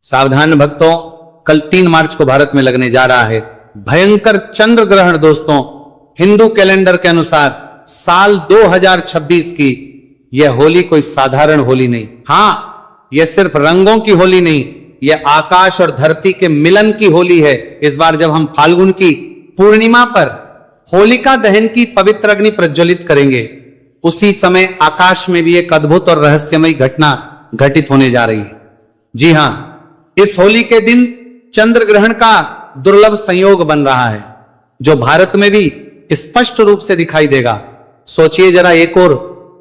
सावधान भक्तों, कल 3 मार्च को भारत में लगने जा रहा है भयंकर चंद्र ग्रहण। दोस्तों, हिंदू कैलेंडर के अनुसार साल 2026 की यह होली कोई साधारण होली नहीं। हां, यह सिर्फ रंगों की होली नहीं, यह आकाश और धरती के मिलन की होली है। इस बार जब हम फाल्गुन की पूर्णिमा पर होलिका दहन की पवित्र अग्नि प्रज्वलित करेंगे, उसी समय आकाश में भी एक अद्भुत और रहस्यमयी घटना घटित होने जा रही है। जी हां, इस होली के दिन चंद्र ग्रहण का दुर्लभ संयोग बन रहा है, जो भारत में भी स्पष्ट रूप से दिखाई देगा। सोचिए जरा, एक ओर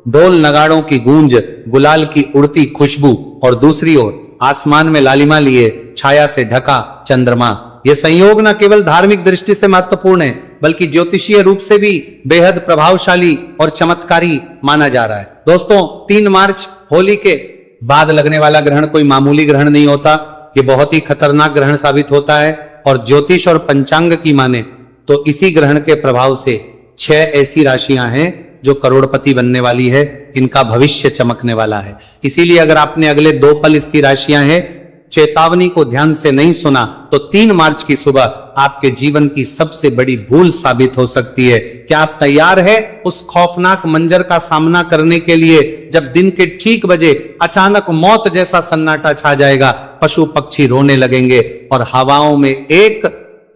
ढोल नगाड़ों की गूंज, गुलाल की उड़ती खुशबू, और दूसरी ओर आसमान में लालिमा लिए छाया से ढका चंद्रमा। यह संयोग न केवल धार्मिक दृष्टि से महत्वपूर्ण है, बल्कि ज्योतिषीय रूप से भी बेहद प्रभावशाली और चमत्कारी माना जा रहा है। दोस्तों, 3 मार्च होली के बाद लगने वाला ग्रहण कोई मामूली ग्रहण नहीं होता। यह बहुत ही खतरनाक ग्रहण साबित होता है, और ज्योतिष और पंचांग की माने तो इसी ग्रहण के प्रभाव से 6 ऐसी राशियां हैं जो करोड़पति बनने वाली है, इनका भविष्य चमकने वाला है। इसीलिए अगर आपने अगले 2 पल इसी राशियां हैं चेतावनी को ध्यान से नहीं सुना, तो 3 मार्च की सुबह आपके जीवन की सबसे बड़ी भूल साबित हो सकती है। क्या आप तैयार हैं उस खौफनाक मंजर का सामना करने के लिए, जब दिन के ठीक बजे अचानक मौत जैसा सन्नाटा छा जाएगा, पशु पक्षी रोने लगेंगे और हवाओं में एक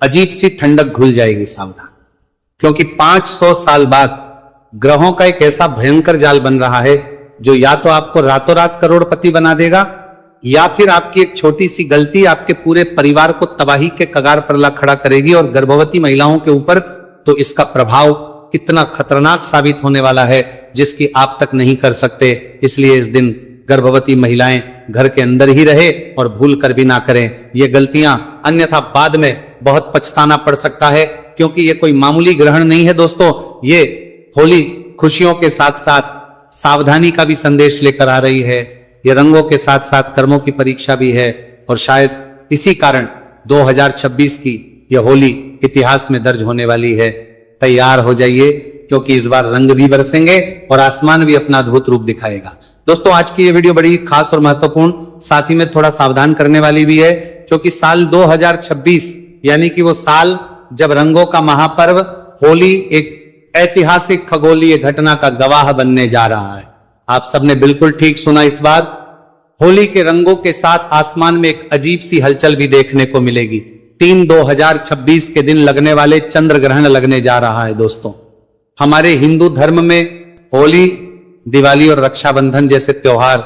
अजीब सी ठंडक घुल जाएगी। सावधान, क्योंकि 500 साल बाद ग्रहों का एक ऐसा भयंकर जाल बन रहा है जो या तो आपको रातों रात करोड़पति बना देगा, या फिर आपकी एक छोटी सी गलती आपके पूरे परिवार को तबाही के कगार पर ला खड़ा करेगी। और गर्भवती महिलाओं के ऊपर तो इसका प्रभाव इतना खतरनाक साबित होने वाला है जिसकी आप तक नहीं कर सकते। इसलिए इस दिन गर्भवती महिलाएं घर के अंदर ही रहे और भूल कर भी ना करें ये गलतियां, अन्यथा बाद में बहुत पछताना पड़ सकता है। क्योंकि ये कोई मामूली ग्रहण नहीं है दोस्तों, ये होली खुशियों के साथ साथ सावधानी का भी संदेश लेकर आ रही है। ये रंगों के साथ साथ कर्मों की परीक्षा भी है, और शायद इसी कारण 2026 की यह होली इतिहास में दर्ज होने वाली है। तैयार हो जाइए, क्योंकि इस बार रंग भी बरसेंगे और आसमान भी अपना अद्भुत रूप दिखाएगा। दोस्तों, आज की यह वीडियो बड़ी खास और महत्वपूर्ण, साथ ही में थोड़ा सावधान करने वाली भी है, क्योंकि साल 2026 यानी कि वो साल जब रंगों का महापर्व होली एक ऐतिहासिक खगोलीय घटना का गवाह बनने जा रहा है। आप सबने बिल्कुल ठीक सुना। इस बार होली के रंगों के साथ आसमान में एक अजीब सी हलचल भी देखने को मिलेगी। 3/2026 के दिन लगने वाले चंद्र ग्रहण लगने जा रहा है। दोस्तों, हमारे हिंदू धर्म में होली, दिवाली और रक्षाबंधन जैसे त्योहार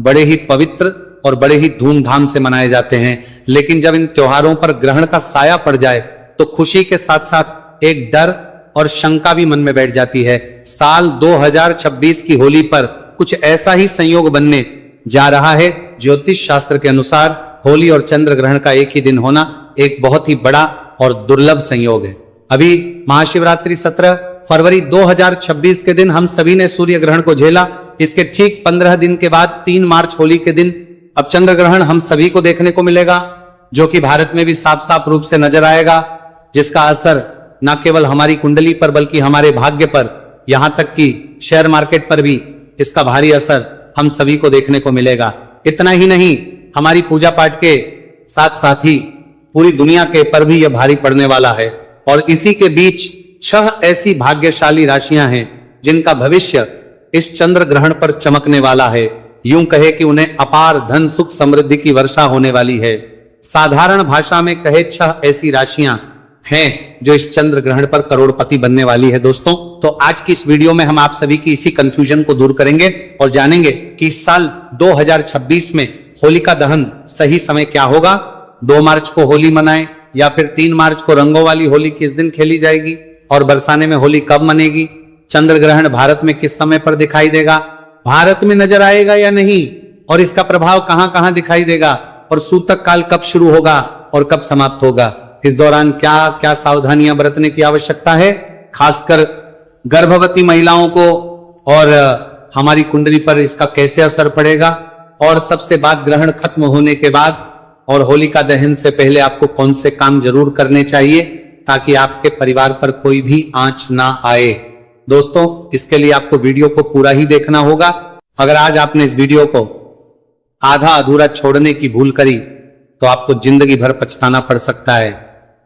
बड़े ही पवित्र और बड़े ही धूमधाम से मनाए जाते हैं। लेकिन जब इन त्योहारों पर ग्रहण का साया पड़ जाए तो खुशी के साथ साथ एक डर और शंका भी मन में बैठ जाती है। साल 2026 की होली पर कुछ ऐसा ही संयोग बनने जा रहा है। ज्योतिष शास्त्र के अनुसार होली और चंद्र ग्रहण का एक ही दिन होना एक बहुत ही बड़ा और दुर्लभ संयोग है। अभी महाशिवरात्रि 17 फरवरी 2026 के दिन हम सभी ने सूर्य ग्रहण को झेला। इसके ठीक 15 दिन के बाद 3 मार्च होली के दिन अब चंद्र ग्रहण हम सभी को देखने को मिलेगा, जो कि भारत में भी साफ साफ रूप से नजर आएगा, जिसका असर न केवल हमारी कुंडली पर बल्कि हमारे भाग्य पर, यहां तक कि शेयर मार्केट पर भी इसका भारी असर हम सभी को देखने को मिलेगा। इतना ही नहीं, हमारी पूजा पाठ के साथ साथ ही पूरी दुनिया के पर भी यह भारी पड़ने वाला है। और इसी के बीच 6 ऐसी भाग्यशाली राशियां हैं जिनका भविष्य इस चंद्र ग्रहण पर चमकने वाला है। यूं कहे कि उन्हें अपार धन सुख समृद्धि की वर्षा होने वाली है। साधारण भाषा में कहे 6 ऐसी राशियां हैं जो इस चंद्र ग्रहण पर करोड़पति बनने वाली है। दोस्तों, तो आज की इस वीडियो में हम आप सभी की इसी कंफ्यूजन को दूर करेंगे और जानेंगे कि इस साल 2026 में होलिका दहन सही समय क्या होगा। 2 मार्च को होली मनाएं या फिर 3 मार्च को रंगों वाली होली किस दिन खेली जाएगी, और बरसाने में होली कब मनेगी। चंद्र ग्रहण भारत में किस समय पर दिखाई देगा, भारत में नजर आएगा या नहीं, और इसका प्रभाव कहां कहां दिखाई देगा, और सूतक काल कब शुरू होगा और कब समाप्त होगा। इस दौरान क्या क्या सावधानियां बरतने की आवश्यकता है, खासकर गर्भवती महिलाओं को, और हमारी कुंडली पर इसका कैसे असर पड़ेगा, और सबसे बाद ग्रहण खत्म होने के बाद और होलिका दहन से पहले आपको कौन से काम जरूर करने चाहिए ताकि आपके परिवार पर कोई भी आंच ना आए। दोस्तों, इसके लिए आपको वीडियो को पूरा ही देखना होगा। अगर आज आपने इस वीडियो को आधा अधूरा छोड़ने की भूल करी तो आपको जिंदगी भर पछताना पड़ सकता है।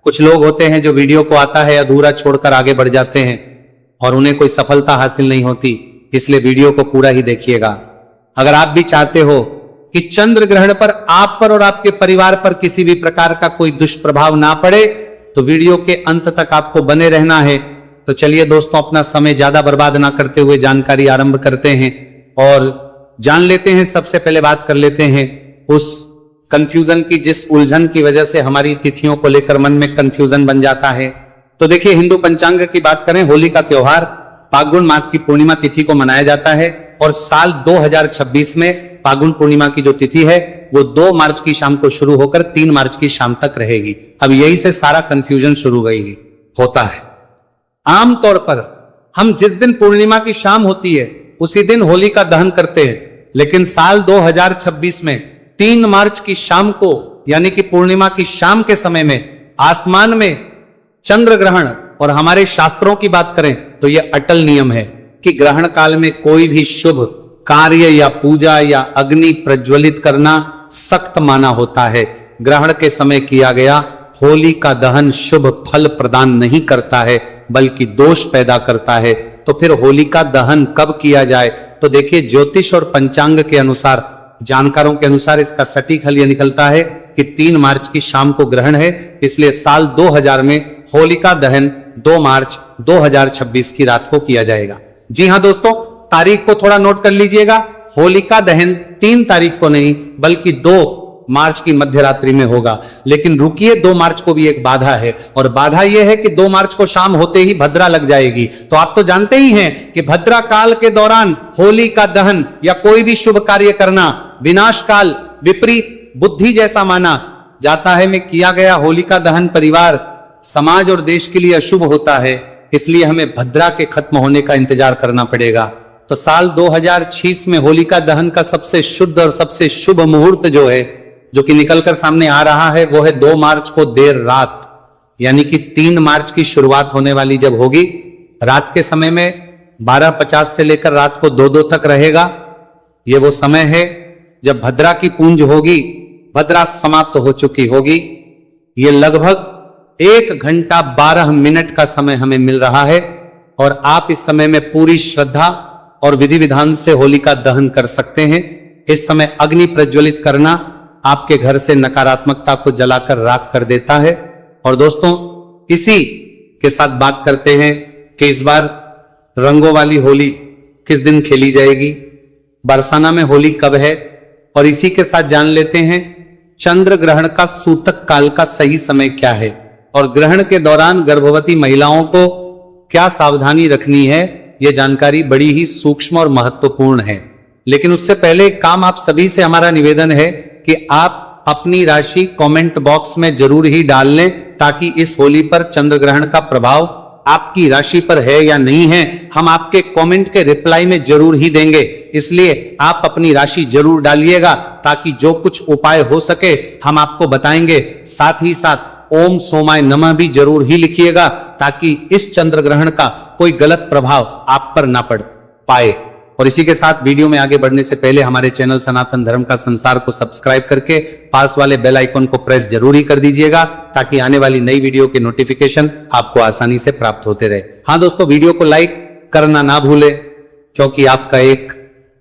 कुछ लोग होते हैं जो वीडियो को आता है अधूरा छोड़कर आगे बढ़ जाते हैं और उन्हें कोई सफलता हासिल नहीं होती, इसलिए वीडियो को पूरा ही देखिएगा। अगर आप भी चाहते हो कि चंद्र ग्रहण पर आप पर और आपके परिवार पर किसी भी प्रकार का कोई दुष्प्रभाव ना पड़े, तो वीडियो के अंत तक आपको बने रहना है। तो चलिए दोस्तों, अपना समय ज्यादा बर्बाद ना करते हुए जानकारी आरंभ करते हैं और जान लेते हैं। सबसे पहले बात कर लेते हैं उस कंफ्यूजन की, जिस उलझन की वजह से हमारी तिथियों को लेकर मन में कंफ्यूजन बन जाता है। तो देखिए, हिंदू पंचांग की बात करें, होली का त्योहार फाल्गुन मास की पूर्णिमा तिथि को मनाया जाता है और साल 2026 में फाल्गुन पूर्णिमा की जो तिथि है वो 2 मार्च की शाम को शुरू होकर 3 मार्च की शाम तक रहेगी। अब यही से सारा कंफ्यूजन शुरू होता है। आमतौर पर हम जिस दिन पूर्णिमा की शाम होती है उसी दिन होली का दहन करते हैं, लेकिन साल 2026 में 3 मार्च की शाम को यानी कि पूर्णिमा की शाम के समय में आसमान में चंद्र ग्रहण, और हमारे शास्त्रों की बात करें तो यह अटल नियम है कि ग्रहण काल में कोई भी शुभ कार्य या पूजा या अग्नि प्रज्वलित करना सख्त माना होता है। ग्रहण के समय किया गया होली का दहन शुभ फल प्रदान नहीं करता है बल्कि दोष पैदा करता है। तो फिर होली का दहन कब किया जाए? तो देखिए, ज्योतिष और पंचांग के अनुसार, जानकारों के अनुसार इसका सटीक हल यह निकलता है कि 3 मार्च की शाम को ग्रहण है, इसलिए साल 2000 में होलिका दहन 2 मार्च 2026 की रात को किया जाएगा। जी हां दोस्तों, तारीख को थोड़ा नोट कर लीजिएगा। होलिका दहन 3 तारीख को नहीं बल्कि 2 मार्च की मध्य रात्रि में होगा। लेकिन रुकिए, 2 मार्च को भी एक बाधा है, और बाधा यह है कि 2 मार्च को शाम होते ही भद्रा लग जाएगी। तो आप तो जानते ही हैं कि भद्रा काल के दौरान होली का दहन या कोई भी शुभ कार्य करना विनाश काल, विपरीत बुद्धि जैसा माना जाता है। में किया गया होली का दहन परिवार, समाज और देश के लिए अशुभ होता है, इसलिए हमें भद्रा के खत्म होने का इंतजार करना पड़ेगा। तो साल 2006 में होलिका दहन का सबसे शुद्ध और सबसे शुभ मुहूर्त जो कि निकलकर सामने आ रहा है वो है 2 मार्च को देर रात, यानी कि 3 मार्च की शुरुआत होने वाली जब होगी, रात के समय में 12:50 से लेकर रात को 2 तक रहेगा। ये वो समय है जब भद्रा की पूंज होगी, भद्रा समाप्त हो चुकी होगी। ये लगभग 1 घंटा 12 मिनट का समय हमें मिल रहा है और आप इस समय में पूरी श्रद्धा और विधि विधान से होलिका दहन कर सकते हैं। इस समय अग्नि प्रज्वलित करना आपके घर से नकारात्मकता को जलाकर राख कर देता है। और दोस्तों, इसी के साथ बात करते हैं कि इस बार रंगों वाली होली किस दिन खेली जाएगी, बरसाना में होली कब है, और इसी के साथ जान लेते हैं चंद्र ग्रहण का सूतक काल का सही समय क्या है और ग्रहण के दौरान गर्भवती महिलाओं को क्या सावधानी रखनी है। यह जानकारी बड़ी ही सूक्ष्म और महत्वपूर्ण है। लेकिन उससे पहले एक काम आप सभी से हमारा निवेदन है कि आप अपनी राशि कमेंट बॉक्स में जरूर ही डाल लें, ताकि इस होली पर चंद्र ग्रहण का प्रभाव आपकी राशि पर है या नहीं है, हम आपके कमेंट के रिप्लाई में जरूर ही देंगे। इसलिए आप अपनी राशि जरूर डालिएगा, ताकि जो कुछ उपाय हो सके हम आपको बताएंगे। साथ ही साथ ओम सोमाय नमः भी जरूर ही लिखिएगा, ताकि इस चंद्र ग्रहण का कोई गलत प्रभाव आप पर ना पड़ पाए। और इसी के साथ वीडियो में आगे बढ़ने से पहले हमारे चैनल सनातन धर्म का संसार को सब्सक्राइब करके पास वाले बेल आइकन को प्रेस जरूर ही कर दीजिएगा, ताकि आने वाली नई वीडियो के नोटिफिकेशन आपको आसानी से प्राप्त होते रहे। हाँ दोस्तों, वीडियो को लाइक करना ना भूलें, क्योंकि आपका एक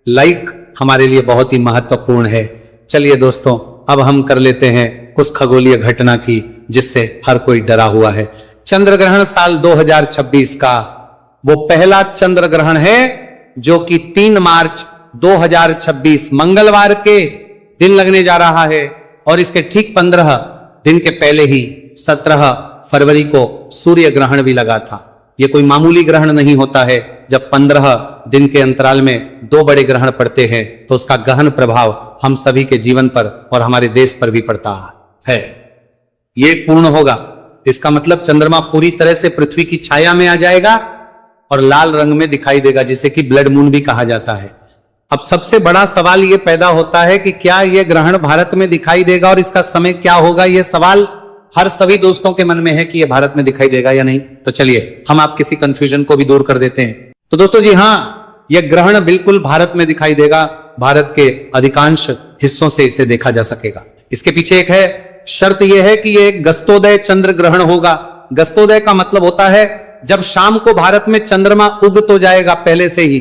लाइक हमारे लिए बहुत ही महत्वपूर्ण है। चलिए दोस्तों, अब हम कर लेते हैं उस खगोलीय घटना की जिससे हर कोई डरा हुआ है। चंद्र ग्रहण साल 2026 का वो पहला चंद्र ग्रहण है जो कि 3 मार्च 2026 मंगलवार के दिन लगने जा रहा है, और इसके ठीक 15 दिन के पहले ही 17 फरवरी को सूर्य ग्रहण भी लगा था। यह कोई मामूली ग्रहण नहीं होता है। जब 15 दिन के अंतराल में 2 बड़े ग्रहण पड़ते हैं तो उसका गहन प्रभाव हम सभी के जीवन पर और हमारे देश पर भी पड़ता है। ये पूर्ण होगा, इसका मतलब चंद्रमा पूरी तरह से पृथ्वी की छाया में आ जाएगा और लाल रंग में दिखाई देगा, जिसे कि ब्लड मून भी कहा जाता है। अब सबसे बड़ा सवाल यह पैदा होता है कि क्या यह ग्रहण भारत में दिखाई देगा और इसका समय क्या होगा। यह सवाल हर सभी दोस्तों के मन में है कि यह भारत में दिखाई देगा या नहीं। तो चलिए हम आप किसी कंफ्यूजन को भी दूर कर देते हैं। तो दोस्तों जी हाँ, यह ग्रहण बिल्कुल भारत में दिखाई देगा। भारत के अधिकांश हिस्सों से इसे देखा जा सकेगा। इसके पीछे एक है शर्त यह है कि यह एक गस्तोदय चंद्र ग्रहण होगा। गस्तोदय का मतलब होता है जब शाम को भारत में चंद्रमा उग तो जाएगा पहले से ही,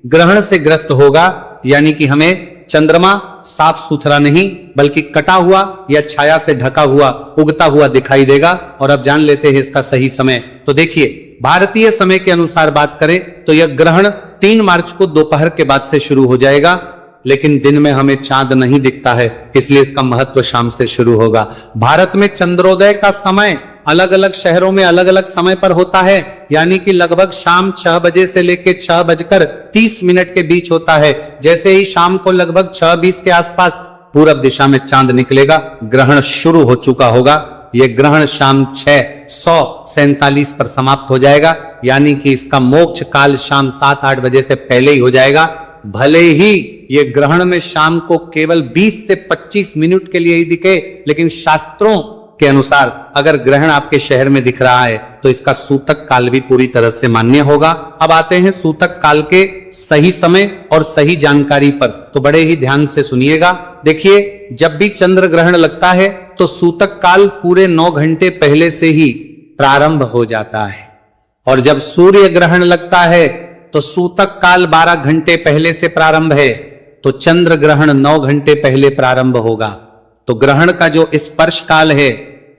ग्रहण से ग्रस्त होगा, यानी कि हमें चंद्रमा साफ सुथरा नहीं बल्कि कटा हुआ या छाया से ढका हुआ उगता हुआ दिखाई देगा। और अब जान लेते हैं इसका सही समय। तो देखिए, भारतीय समय के अनुसार बात करें तो यह ग्रहण 3 मार्च को दोपहर के बाद से शुरू हो जाएगा, लेकिन दिन में हमें चांद नहीं दिखता है, इसलिए इसका महत्व शाम से शुरू होगा। भारत में चंद्रोदय का समय अलग अलग शहरों में अलग अलग समय पर होता है, यानी कि लगभग शाम 6 बजे से लेकर 6:30 के बीच होता है। जैसे ही शाम को लगभग 6:20 के आसपास पूरब दिशा में चांद निकलेगा, ग्रहण शुरू हो चुका होगा। यह ग्रहण शाम 6:47 पर समाप्त हो जाएगा, यानी कि इसका मोक्ष काल शाम 7-8 बजे से पहले ही हो जाएगा। भले ही यह ग्रहण में शाम को केवल 20 से 25 मिनट के लिए ही दिखे, लेकिन शास्त्रों के अनुसार अगर ग्रहण आपके शहर में दिख रहा है तो इसका सूतक काल भी पूरी तरह से मान्य होगा। अब आते हैं सूतक काल के सही समय और सही जानकारी पर, तो बड़े ही ध्यान से सुनिएगा। देखिए, जब भी चंद्र ग्रहण लगता है तो सूतक काल पूरे 9 घंटे पहले से ही प्रारंभ हो जाता है, और जब सूर्य ग्रहण लगता है तो सूतक काल 12 घंटे पहले से प्रारंभ है, तो चंद्र ग्रहण 9 घंटे पहले प्रारंभ होगा। तो ग्रहण का जो स्पर्श काल है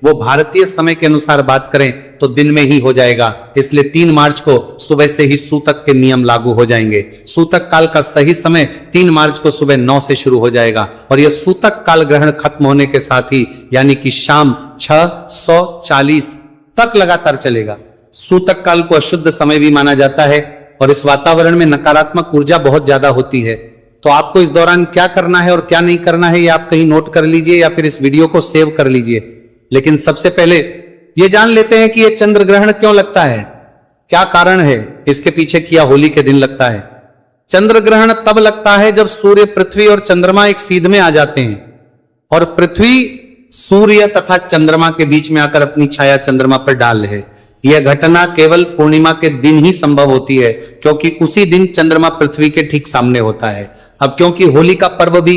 वो भारतीय समय के अनुसार बात करें तो दिन में ही हो जाएगा, इसलिए 3 मार्च को सुबह से ही सूतक के नियम लागू हो जाएंगे। सूतक काल का सही समय 3 मार्च को सुबह 9 से शुरू हो जाएगा, और यह सूतक काल ग्रहण खत्म होने के साथ ही यानी कि शाम 6:40 तक लगातार चलेगा। सूतक काल को अशुद्ध समय भी माना जाता है, और इस वातावरण में नकारात्मक ऊर्जा बहुत ज्यादा होती है। तो आपको इस दौरान क्या करना है और क्या नहीं करना है, ये आप कहीं नोट कर लीजिए या फिर इस वीडियो को सेव कर लीजिए। लेकिन सबसे पहले ये जान लेते हैं कि ये चंद्र ग्रहण क्यों लगता है, क्या कारण है इसके पीछे, किया होली के दिन लगता है। चंद्र ग्रहण तब लगता है जब सूर्य, पृथ्वी और चंद्रमा एक सीध में आ जाते हैं, और पृथ्वी सूर्य तथा चंद्रमा के बीच में आकर अपनी छाया चंद्रमा पर डाल है। यह घटना केवल पूर्णिमा के दिन ही संभव होती है, क्योंकि उसी दिन चंद्रमा पृथ्वी के ठीक सामने होता है। अब क्योंकि होली का पर्व भी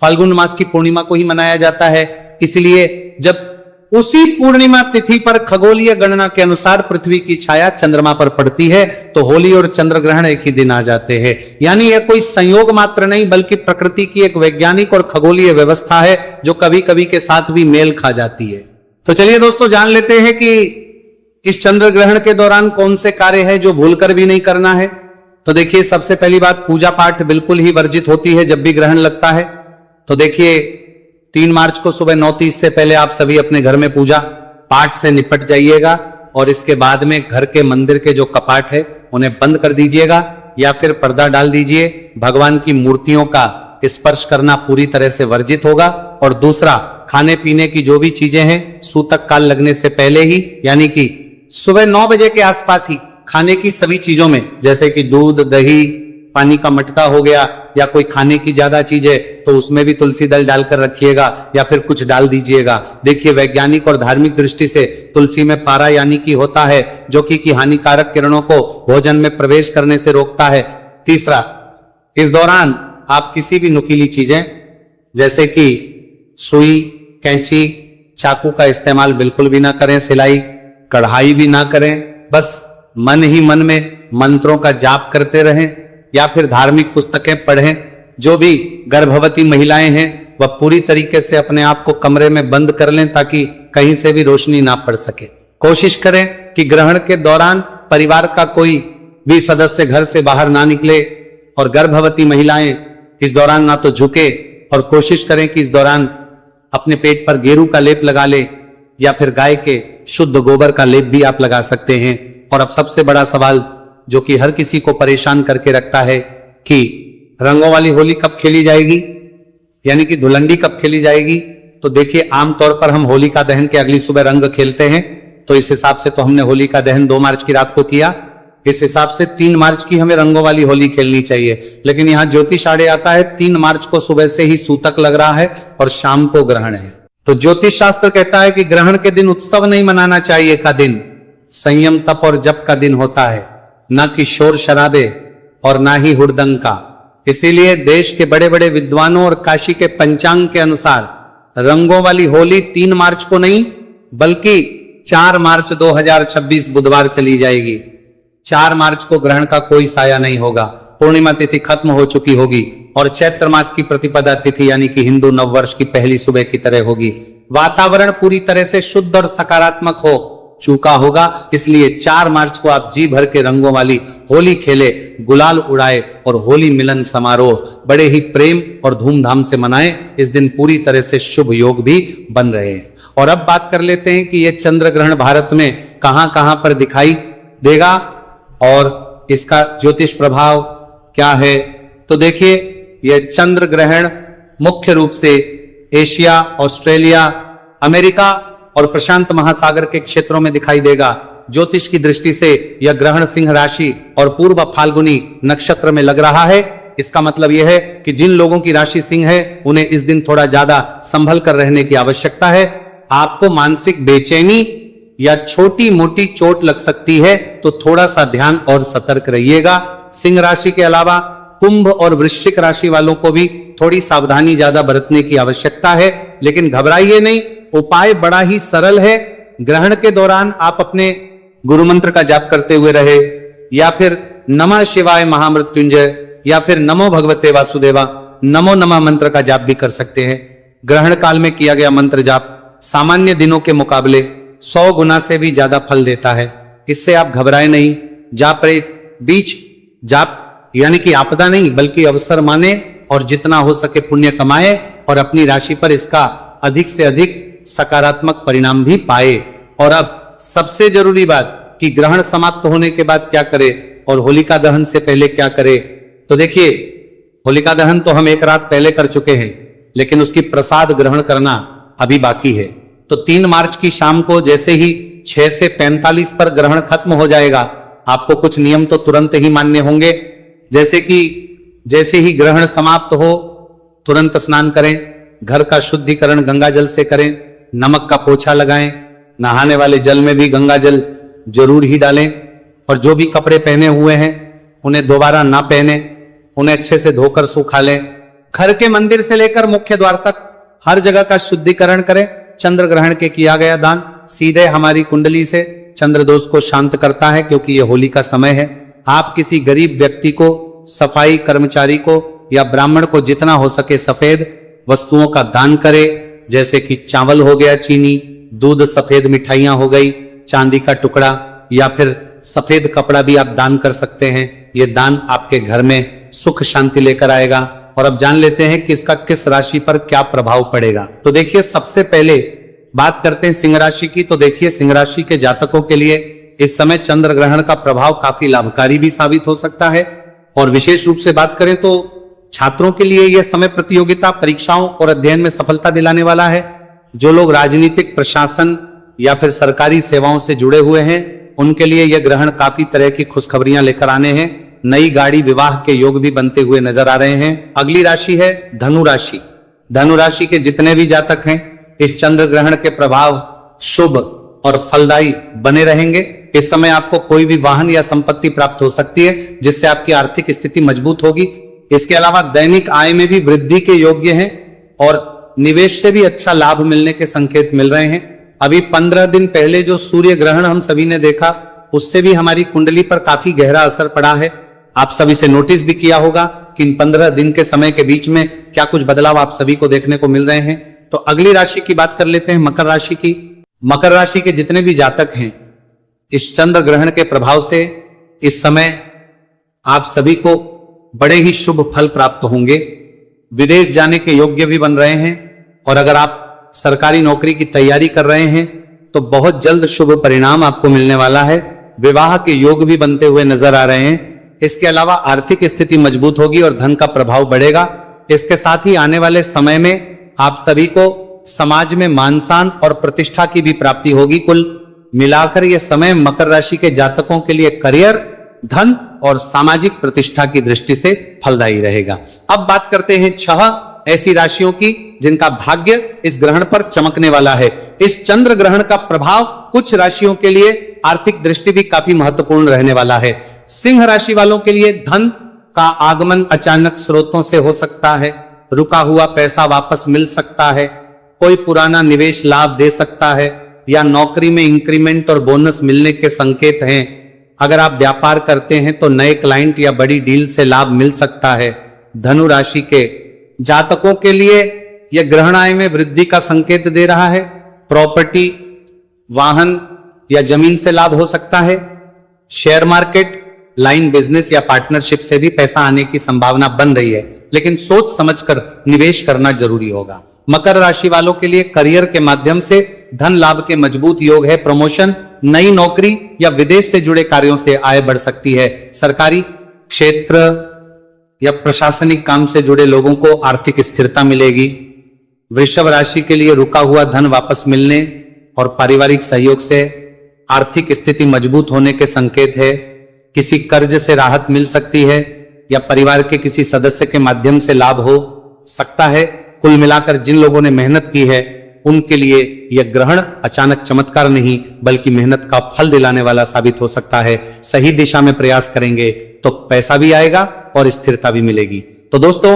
फाल्गुन मास की पूर्णिमा को ही मनाया जाता है, इसलिए जब उसी पूर्णिमा तिथि पर खगोलीय गणना के अनुसार पृथ्वी की छाया चंद्रमा पर पड़ती है, तो होली और चंद्र ग्रहण एक ही दिन आ जाते हैं। यानी यह कोई संयोग मात्र नहीं बल्कि प्रकृति की एक वैज्ञानिक और खगोलीय व्यवस्था है जो कभी कभी के साथ भी मेल खा जाती है। तो चलिए दोस्तों, जान लेते हैं कि इस चंद्र ग्रहण के दौरान कौन से कार्य है जो भूलकर भी नहीं करना है। तो देखिए, सबसे पहली बात, पूजा पाठ बिल्कुल ही वर्जित होती है जब भी ग्रहण लगता है। तो देखिए, 3 मार्च को सुबह 9:30 से पहले आप सभी अपने घर में पूजा पाठ से निपट जाइएगा, और इसके बाद में घर के मंदिर के जो कपाट है उन्हें बंद कर दीजिएगा या फिर पर्दा डाल दीजिए। भगवान की मूर्तियों का स्पर्श करना पूरी तरह से वर्जित होगा। और दूसरा, खाने पीने की जो भी चीजें हैं सूतक काल लगने से पहले ही, यानी कि सुबह 9 बजे के आसपास ही खाने की सभी चीजों में, जैसे कि दूध, दही, पानी का मटका हो गया, या कोई खाने की ज्यादा चीज है तो उसमें भी तुलसी दल डालकर रखिएगा या फिर कुछ डाल दीजिएगा। देखिए, वैज्ञानिक और धार्मिक दृष्टि से तुलसी में पारा यानी कि होता है जो कि हानिकारक किरणों को भोजन में प्रवेश करने से रोकता है। तीसरा, इस दौरान आप किसी भी नुकीली चीजें जैसे कि सुई, कैंची, चाकू का इस्तेमाल बिल्कुल भी ना करें, सिलाई कढ़ाई भी ना करें। बस मन ही मन में मंत्रों का जाप करते रहें या फिर धार्मिक पुस्तकें पढ़ें। जो भी गर्भवती महिलाएं हैं वह पूरी तरीके से अपने आप को कमरे में बंद कर लें ताकि कहीं से भी रोशनी ना पड़ सके। कोशिश करें कि ग्रहण के दौरान परिवार का कोई भी सदस्य घर से बाहर ना निकले, और गर्भवती महिलाएं इस दौरान ना तो झुके, और कोशिश करें कि इस दौरान अपने पेट पर गेरू का लेप लगा ले या फिर गाय के शुद्ध गोबर का लेप भी आप लगा सकते हैं। और अब सबसे बड़ा सवाल जो कि हर किसी को परेशान करके रखता है कि रंगों वाली होली कब खेली जाएगी, यानी कि धुलंडी कब खेली जाएगी। तो देखिए, आमतौर पर हम होलिका दहन के अगली सुबह रंग खेलते हैं, तो इस हिसाब से तो हमने होलिका दहन 2 मार्च की रात को किया। इस हिसाब से 3 मार्च की हमें रंगों वाली होली खेलनी चाहिए। लेकिन यहाँ ज्योतिष आड़े आता है 3 मार्च को सुबह से ही सूतक लग रहा है और शाम को ग्रहण है। तो ज्योतिष शास्त्र कहता है कि ग्रहण के दिन उत्सव नहीं मनाना चाहिए, का दिन संयम, तप और जप का दिन होता है, न कि शोर शराबे और ना ही हुड़दंग का। इसीलिए देश के बड़े बड़े विद्वानों और काशी के पंचांग के अनुसार रंगों वाली होली 3 मार्च को नहीं बल्कि 4 मार्च 2026 बुधवार चली जाएगी। 4 मार्च को ग्रहण का कोई साया नहीं होगा, पूर्णिमा तिथि खत्म हो चुकी होगी और चैत्र मास की प्रतिपदा तिथि यानी कि हिंदू नववर्ष की पहली सुबह की तरह होगी। वातावरण पूरी तरह से शुद्ध और सकारात्मक हो चुका होगा, इसलिए 4 मार्च को आप जी भर के रंगों वाली होली खेले, गुलाल उड़ाए और होली मिलन समारोह बड़े ही प्रेम और धूमधाम से मनाएं। इस दिन पूरी तरह से शुभ योग भी बन रहे हैं। और अब बात कर लेते हैं कि यह चंद्र ग्रहण भारत में कहां कहां पर दिखाई देगा और इसका ज्योतिष प्रभाव क्या है। तो देखिए, यह चंद्र ग्रहण मुख्य रूप से एशिया, ऑस्ट्रेलिया, अमेरिका और प्रशांत महासागर के क्षेत्रों में दिखाई देगा। ज्योतिष की दृष्टि से यह ग्रहण सिंह राशि और पूर्व फाल्गुनी नक्षत्र में लग रहा है। इसका मतलब यह है कि जिन लोगों की राशि सिंह है उन्हें इस दिन थोड़ा ज्यादा संभल कर रहने की आवश्यकता है। आपको मानसिक बेचैनी या छोटी मोटी चोट लग सकती है, तो थोड़ा सा ध्यान और सतर्क रहिएगा। सिंह राशि के अलावा कुंभ और वृश्चिक राशि वालों को भी थोड़ी सावधानी ज्यादा बरतने की आवश्यकता है, लेकिन घबराइए नहीं। उपाय बड़ा ही सरल है। ग्रहण के दौरान आप अपने गुरु मंत्र का जाप करते हुए रहे, या फिर नमः शिवाय महामृत्युंजय, या फिर नमो भगवते वासुदेवा, नमो नमः मंत्र का जाप भी कर सकते हैं। ग्रहण काल में किया गया मंत्र जाप सामान्य दिनों के मुकाबले 100 गुना से भी ज्यादा फल देता है। इससे आप घबराए नहीं। जाप रे बीच जाप यानी कि आपदा नहीं बल्कि अवसर माने और जितना हो सके पुण्य कमाए और अपनी राशि पर इसका अधिक से अधिक सकारात्मक परिणाम भी पाए। और अब सबसे जरूरी बात कि ग्रहण समाप्त होने के बाद क्या करें और होलिका दहन से पहले क्या करें। तो देखिए, होलिका दहन तो हम एक रात पहले कर चुके हैं, लेकिन उसकी प्रसाद ग्रहण करना अभी बाकी है। तो 3 मार्च की शाम को जैसे ही 6 से 45 पर ग्रहण खत्म हो जाएगा, आपको कुछ नियम तो तुरंत ही मानने होंगे। जैसे कि जैसे ही ग्रहण समाप्त हो तुरंत स्नान करें, घर का शुद्धिकरण गंगा जल से करें, नमक का पोछा लगाएं, नहाने वाले जल में भी गंगा जल जरूर ही डालें, और जो भी कपड़े पहने हुए हैं उन्हें दोबारा ना पहने, उन्हें अच्छे से धोकर सुखा लें। घर के मंदिर से लेकर मुख्य द्वार तक हर जगह का शुद्धिकरण करें। चंद्र ग्रहण के किया गया दान सीधे हमारी कुंडली से चंद्र दोष को शांत करता है, क्योंकि यह होली का समय है। आप किसी गरीब व्यक्ति को, सफाई कर्मचारी को या ब्राह्मण को जितना हो सके सफेद वस्तुओं का दान करें, जैसे कि चावल हो गया, चीनी, दूध, सफेद मिठाइयां हो गई, चांदी का टुकड़ा या फिर सफेद कपड़ा भी आप दान कर सकते हैं। ये दान आपके घर में सुख शांति लेकर आएगा। और अब जान लेते हैं कि इसका किस राशि पर क्या प्रभाव पड़ेगा। तो देखिए, सबसे पहले बात करते हैं सिंह राशि की। तो देखिए, सिंह राशि के जातकों के लिए इस समय चंद्र ग्रहण का प्रभाव काफी लाभकारी भी साबित हो सकता है। और विशेष रूप से बात करें तो छात्रों के लिए यह समय प्रतियोगिता, परीक्षाओं और अध्ययन में सफलता दिलाने वाला है। जो लोग राजनीतिक, प्रशासन या फिर सरकारी सेवाओं से जुड़े हुए हैं उनके लिए यह ग्रहण काफी तरह की खुशखबरियां लेकर आने हैं। नई गाड़ी, विवाह के योग भी बनते हुए नजर आ रहे हैं। अगली राशि है धनु राशि। धनु राशि के जितने भी जातक हैं इस चंद्र ग्रहण के प्रभाव शुभ और फलदायी बने रहेंगे। इस समय आपको कोई भी वाहन या संपत्ति प्राप्त हो सकती है, जिससे आपकी आर्थिक स्थिति मजबूत होगी। इसके अलावा दैनिक आय में भी वृद्धि के योग्य हैं और निवेश से भी अच्छा लाभ मिलने के संकेत मिल रहे हैं। अभी 15 दिन पहले जो सूर्य ग्रहण हम सभी ने देखा, उससे भी हमारी कुंडली पर काफी गहरा असर पड़ा है। आप सभी से नोटिस भी किया होगा कि इन 15 दिन के समय के बीच में क्या कुछ बदलाव आप सभी को देखने को मिल रहे हैं। तो अगली राशि की बात कर लेते हैं, मकर राशि की। मकर राशि के जितने भी जातक हैं इस चंद्र ग्रहण के प्रभाव से इस समय आप सभी को बड़े ही शुभ फल प्राप्त होंगे। विदेश जाने के योग्य भी बन रहे हैं, और अगर आप सरकारी नौकरी की तैयारी कर रहे हैं तो बहुत जल्द शुभ परिणाम आपको मिलने वाला है। विवाह के योग भी बनते हुए नजर आ रहे हैं। इसके अलावा आर्थिक स्थिति मजबूत होगी और धन का प्रभाव बढ़ेगा। इसके साथ ही आने वाले समय में आप सभी को समाज में मान सम्मान और प्रतिष्ठा की भी प्राप्ति होगी। कुल मिलाकर यह समय मकर राशि के जातकों के लिए करियर, धन और सामाजिक प्रतिष्ठा की दृष्टि से फलदायी रहेगा। अब बात करते हैं 6 ऐसी राशियों की जिनका भाग्य इस ग्रहण पर चमकने वाला है। इस चंद्र ग्रहण का प्रभाव कुछ राशियों के लिए आर्थिक दृष्टि भी काफी महत्वपूर्ण रहने वाला है। सिंह राशि वालों के लिए धन का आगमन अचानक स्रोतों से हो सकता है। रुका हुआ पैसा वापस मिल सकता है। कोई पुराना निवेश लाभ दे सकता है या नौकरी में इंक्रीमेंट और बोनस मिलने के संकेत हैं। अगर आप व्यापार करते हैं तो नए क्लाइंट या बड़ी डील से लाभ मिल सकता है। धनु राशि के जातकों के लिए यह ग्रहण आय में वृद्धि का संकेत दे रहा है। प्रॉपर्टी, वाहन या जमीन से लाभ हो सकता है। शेयर मार्केट, लाइन बिजनेस या पार्टनरशिप से भी पैसा आने की संभावना बन रही है, लेकिन सोच समझकर निवेश करना जरूरी होगा। मकर राशि वालों के लिए करियर के माध्यम से धन लाभ के मजबूत योग है। प्रमोशन, नई नौकरी या विदेश से जुड़े कार्यों से आय बढ़ सकती है। सरकारी क्षेत्र या प्रशासनिक काम से जुड़े लोगों को आर्थिक स्थिरता मिलेगी। वृषभ राशि के लिए रुका हुआ धन वापस मिलने और पारिवारिक सहयोग से आर्थिक स्थिति मजबूत होने के संकेत है। किसी कर्ज से राहत मिल सकती है या परिवार के किसी सदस्य के माध्यम से लाभ हो सकता है। कुल मिलाकर जिन लोगों ने मेहनत की है उनके लिए यह ग्रहण अचानक चमत्कार नहीं बल्कि मेहनत का फल दिलाने वाला साबित हो सकता है। सही दिशा में प्रयास करेंगे तो पैसा भी आएगा और स्थिरता भी मिलेगी। तो दोस्तों,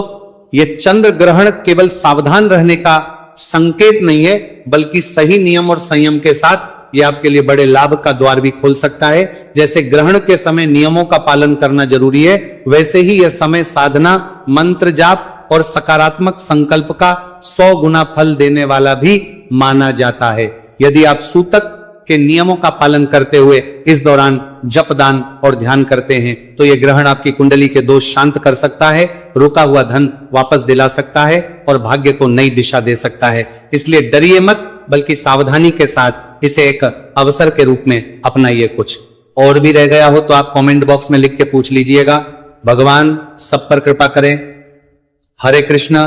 यह चंद्र ग्रहण केवल सावधान रहने का संकेत नहीं है बल्कि सही नियम और संयम के साथ यह आपके लिए बड़े लाभ का द्वार भी खोल सकता है। जैसे ग्रहण के समय नियमों का पालन करना जरूरी है, वैसे ही यह समय साधना, मंत्र जाप और सकारात्मक संकल्प का 100 गुना फल देने वाला भी माना जाता है। यदि आप सूतक के नियमों का पालन करते हुए इस दौरान जप, दान और ध्यान करते हैं तो यह ग्रहण आपकी कुंडली के दोष शांत कर सकता है, रुका हुआ धन वापस दिला सकता है और भाग्य को नई दिशा दे सकता है। इसलिए डरिए मत बल्कि सावधानी के साथ इसे एक अवसर के रूप में अपनाइए। कुछ और भी रह गया हो तो आप कमेंट बॉक्स में लिख के पूछ लीजिएगा। भगवान सब पर कृपा करें। हरे कृष्णा।